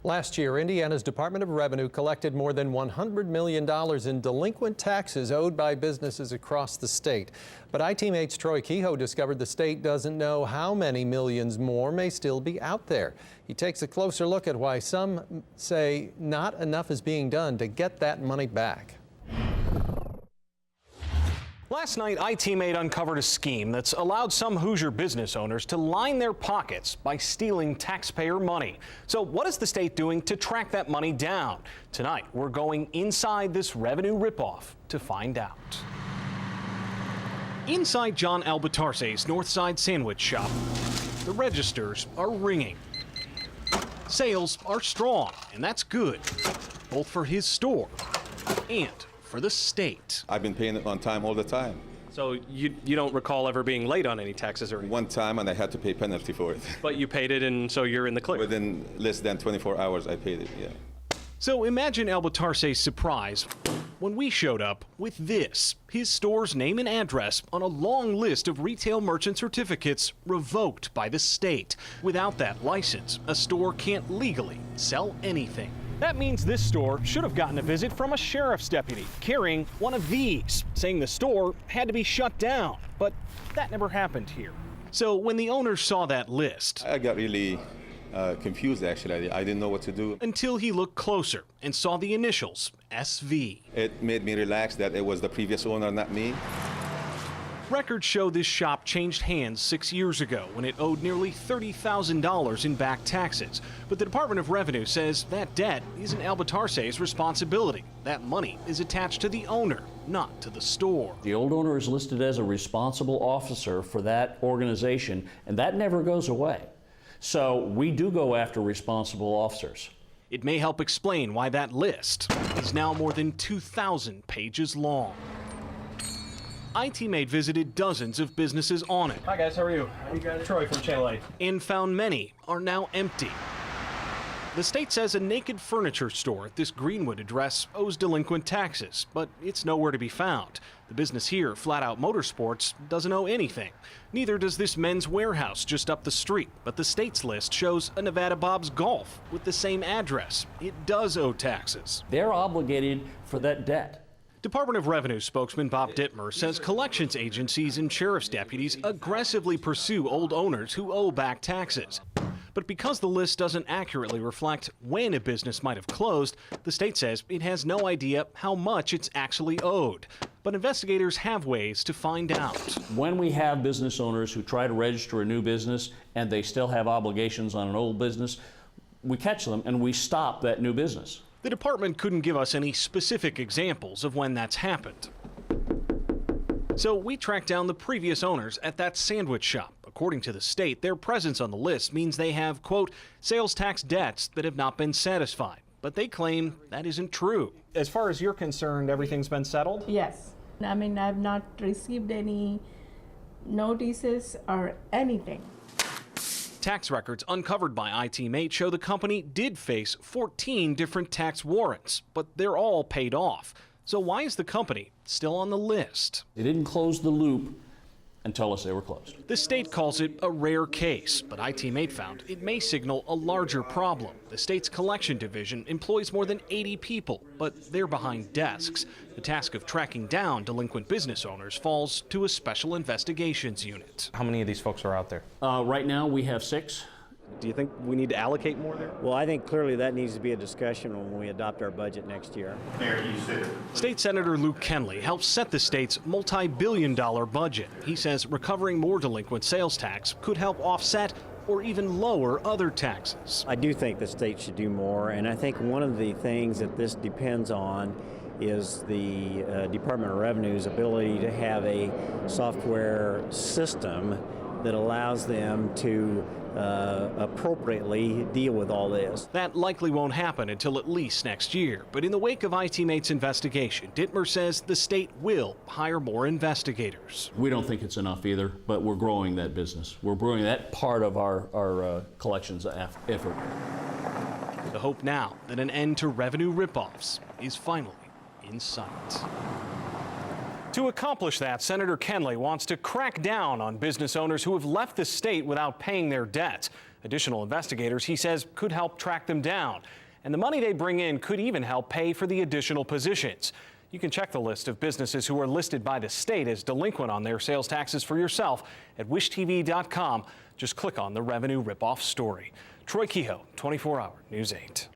Last year, Indiana's Department of Revenue collected more than $100 million in delinquent taxes owed by businesses across the state. But IT-Mate's Troy Kehoe discovered the state doesn't know how many millions more may still be out there. He takes a closer look at why some say not enough is being done to get that money back. Last night, IT-Mate uncovered a scheme that's allowed some Hoosier business owners to line their pockets by stealing taxpayer money. So what is the state doing to track that money down? Tonight, we're going inside this revenue ripoff to find out. Inside John Albatarse's Northside sandwich shop, the registers are ringing. Sales are strong, and that's good, both for his store and for the state. I've been paying it on time all the time. So you don't recall ever being late on any taxes or anything? One time, and I had to pay penalty for it. But you paid it, and so you're in the clear? Within less than 24 hours, I paid it, yeah. So imagine Albatarse's surprise when we showed up with this, his store's name and address on a long list of retail merchant certificates revoked by the state. Without that license, a store can't legally sell anything. That means this store should have gotten a visit from a sheriff's deputy carrying one of these, saying the store had to be shut down. But that never happened here. So when the owner saw that list, I got really confused, actually. I didn't know what to do. Until he looked closer and saw the initials, SV. It made me relax that it was the previous owner, not me. Records show this shop changed hands 6 years ago when it owed nearly $30,000 in back taxes. But the Department of Revenue says that debt isn't Albatarse's responsibility. That money is attached to the owner, not to the store. The old owner is listed as a responsible officer for that organization, and that never goes away. So we do go after responsible officers. It may help explain why that list is now more than 2,000 pages long. IT-Mate visited dozens of businesses on it. Hi guys, how are you? You guys? Troy from Channel 8. And found many are now empty. The state says a Naked Furniture store at this Greenwood address owes delinquent taxes, but it's nowhere to be found. The business here, Flat Out Motorsports, doesn't owe anything. Neither does this Men's Warehouse just up the street, but the state's list shows a Nevada Bob's Golf with the same address. It does owe taxes. They're obligated for that debt. Department of Revenue spokesman Bob Dittmer says collections agencies and sheriff's deputies aggressively pursue old owners who owe back taxes. But because the list doesn't accurately reflect when a business might have closed, the state says it has no idea how much it's actually owed. But investigators have ways to find out. When we have business owners who try to register a new business and they still have obligations on an old business, we catch them and we stop that new business. The department couldn't give us any specific examples of when that's happened. So we tracked down the previous owners at that sandwich shop. According to the state, their presence on the list means they have, quote, sales tax debts that have not been satisfied. But they claim that isn't true. As far as you're concerned, everything's been settled? Yes. I mean, I've not received any notices or anything. Tax records uncovered by IT-Mate show the company did face 14 different tax warrants, but they're all paid off. So why is the company still on the list? They didn't close the loop and tell us they were closed. The state calls it a rare case, but IT-Mate found it may signal a larger problem. The state's collection division employs more than 80 people, but they're behind desks. The task of tracking down delinquent business owners falls to a special investigations unit. How many of these folks are out there? Right now we have 6. Do you think we need to allocate more there? Well, I think clearly that needs to be a discussion when we adopt our budget next year. State Senator Luke Kenley helps set the state's multi-billion-dollar budget. He says recovering more delinquent sales tax could help offset or even lower other taxes. I do think the state should do more, and I think one of the things that this depends on is the Department of Revenue's ability to have a software system that allows them to appropriately deal with all this. That likely won't happen until at least next year. But in the wake of IT-Mate's investigation, Dittmer says the state will hire more investigators. We don't think it's enough either, but we're growing that business. We're growing that part of our collections effort. The hope now that an end to revenue ripoffs is finally in sight. To accomplish that, Senator Kenley wants to crack down on business owners who have left the state without paying their debts. Additional investigators, he says, could help track them down. And the money they bring in could even help pay for the additional positions. You can check the list of businesses who are listed by the state as delinquent on their sales taxes for yourself at wishtv.com. Just click on the Revenue Ripoff story. Troy Kehoe, 24 Hour News 8.